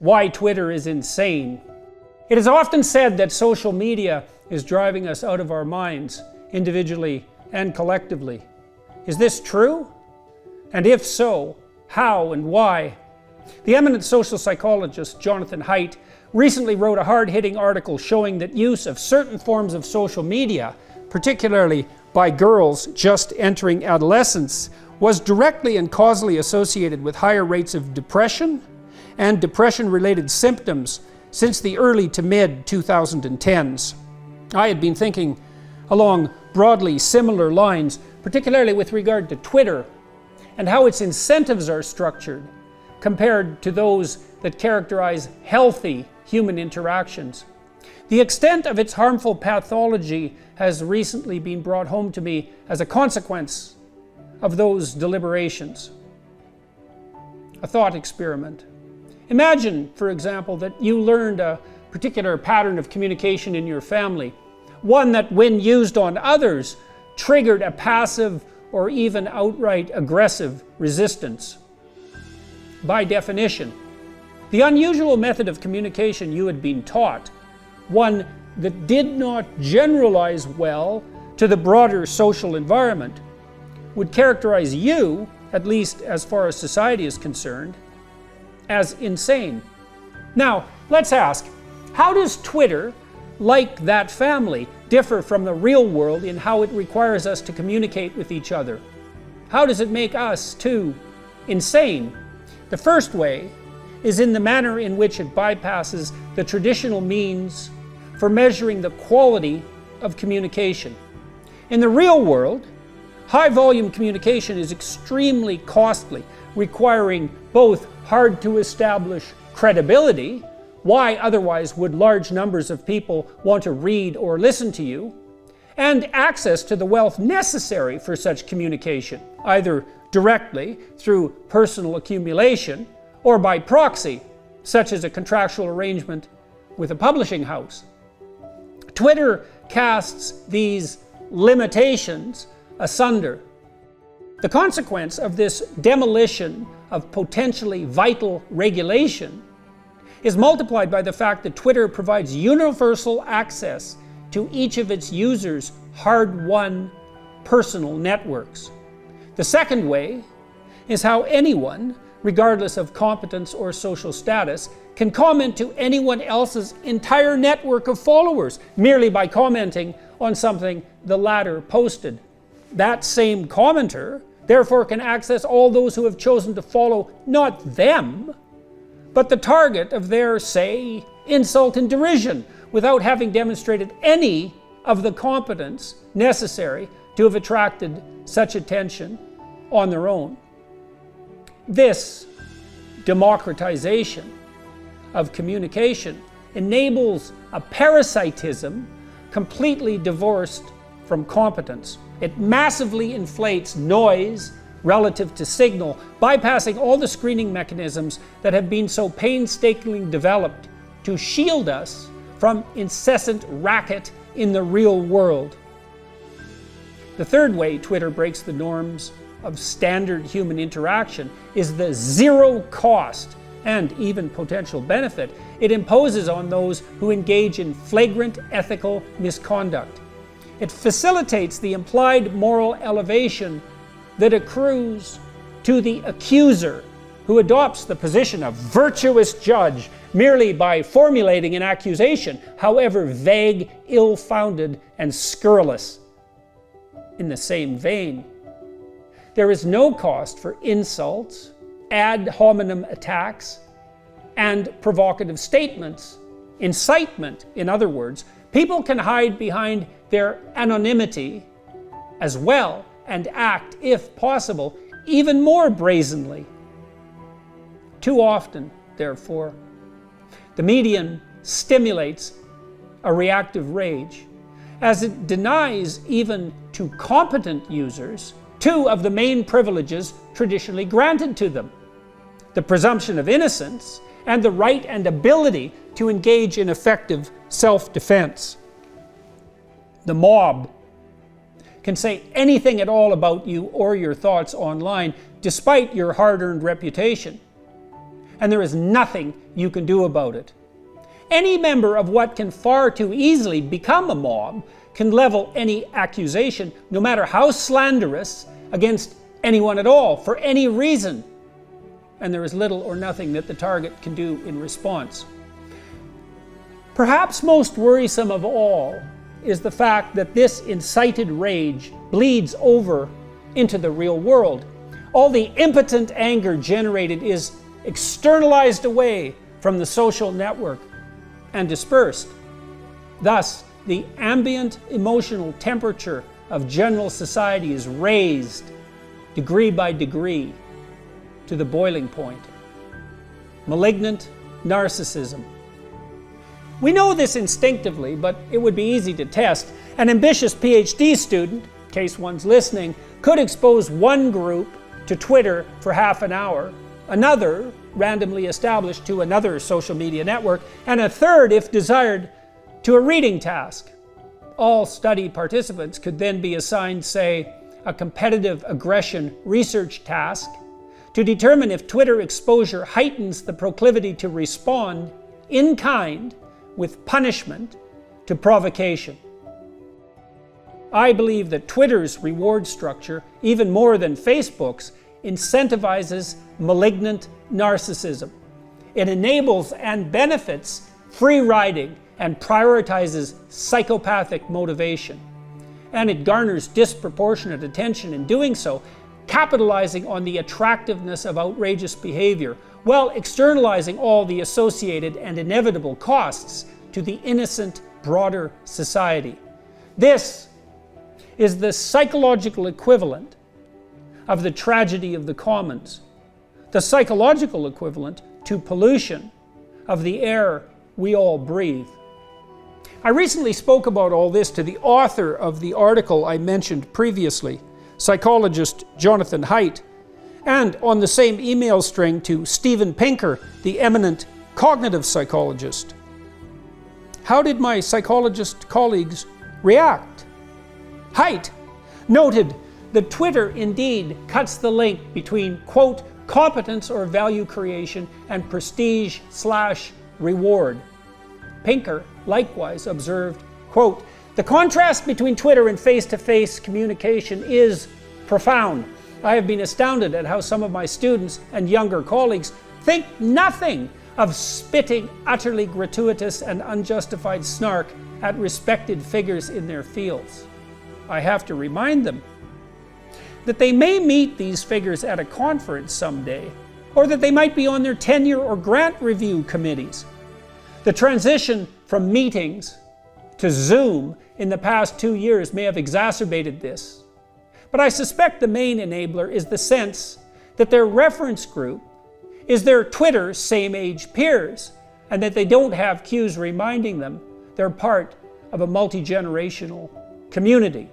why Twitter is insane. It is often said that social media is driving us out of our minds, individually and collectively. Is this true? And if so, how and why? The eminent social psychologist Jonathan Haidt recently wrote a hard-hitting article showing that use of certain forms of social media, particularly by girls just entering adolescence, was directly and causally associated with higher rates of depression and depression-related symptoms since the early to mid-2010s. I had been thinking along broadly similar lines, particularly with regard to Twitter and how its incentives are structured compared to those that characterize healthy human interactions. The extent of its harmful pathology has recently been brought home to me as a consequence of those deliberations. A thought experiment. Imagine, for example, that you learned a particular pattern of communication in your family, one that, when used on others, triggered a passive or even outright aggressive resistance. By definition, the unusual method of communication you had been taught, one that did not generalize well to the broader social environment, would characterize you, at least as far as society is concerned, as insane. Now, let's ask, how does Twitter, like that family, differ from the real world in how it requires us to communicate with each other? How does it make us, too, insane? The first way is in the manner in which it bypasses the traditional means for measuring the quality of communication. In the real world, high-volume communication is extremely costly, requiring both hard-to-establish credibility. Why otherwise would large numbers of people want to read or listen to you? And access to the wealth necessary for such communication, either directly through personal accumulation or by proxy, such as a contractual arrangement with a publishing house. Twitter casts these limitations asunder. The consequence of this demolition of potentially vital regulation is multiplied by the fact that Twitter provides universal access to each of its users' hard-won personal networks. The second way is how anyone, regardless of competence or social status, can comment to anyone else's entire network of followers merely by commenting on something the latter posted. That same commenter, therefore, can access all those who have chosen to follow not them, but the target of their, say, insult and derision, without having demonstrated any of the competence necessary to have attracted such attention on their own. This democratization of communication enables a parasitism completely divorced from competence. It massively inflates noise relative to signal, bypassing all the screening mechanisms that have been so painstakingly developed to shield us from incessant racket in the real world. The third way Twitter breaks the norms of standard human interaction is the zero cost and even potential benefit it imposes on those who engage in flagrant ethical misconduct. It facilitates the implied moral elevation that accrues to the accuser, who adopts the position of virtuous judge merely by formulating an accusation, however vague, ill-founded, and scurrilous. In the same vein, there is no cost for insults, ad hominem attacks, and provocative statements. Incitement, in other words. People can hide behind their anonymity as well and act, if possible, even more brazenly. Too often, therefore, the medium stimulates a reactive rage, as it denies even to competent users two of the main privileges traditionally granted to them: the presumption of innocence and the right and ability to engage in effective self-defense. The mob can say anything at all about you or your thoughts online, despite your hard-earned reputation. and there is nothing you can do about it. Any member of what can far too easily become a mob can level any accusation, no matter how slanderous, against anyone at all, for any reason, and there is little or nothing that the target can do in response. Perhaps most worrisome of all is the fact that this incited rage bleeds over into the real world. All the impotent anger generated is externalized away from the social network and dispersed. Thus, the ambient emotional temperature of general society is raised degree by degree to the boiling point. Malignant narcissism. We know this instinctively, but it would be easy to test. An ambitious PhD student, in case one's listening, could expose one group to Twitter for half an hour, another randomly established to another social media network, and a third, if desired, to a reading task. All study participants could then be assigned, say, a competitive aggression research task to determine if Twitter exposure heightens the proclivity to respond in kind with punishment to provocation. I believe that Twitter's reward structure, even more than Facebook's, incentivizes malignant narcissism. It enables and benefits free riding and prioritizes psychopathic motivation. And it garners disproportionate attention in doing so, capitalizing on the attractiveness of outrageous behavior, while externalizing all the associated and inevitable costs to the innocent, broader society. This is the psychological equivalent of the tragedy of the commons, the psychological equivalent to pollution of the air we all breathe. I recently spoke about all this to the author of the article I mentioned previously, psychologist Jonathan Haidt, and on the same email string to Steven Pinker, the eminent cognitive psychologist. How did my psychologist colleagues react? Haidt noted that Twitter indeed cuts the link between, quote, competence or value creation and prestige/reward. Pinker likewise observed, quote, the contrast between Twitter and face-to-face communication is profound. I have been astounded at how some of my students and younger colleagues think nothing of spitting utterly gratuitous and unjustified snark at respected figures in their fields. I have to remind them that they may meet these figures at a conference someday, or that they might be on their tenure or grant review committees. The transition from meetings to Zoom in the past 2 years may have exacerbated this. But I suspect the main enabler is the sense that their reference group is their Twitter same-age peers, and that they don't have cues reminding them they're part of a multi-generational community.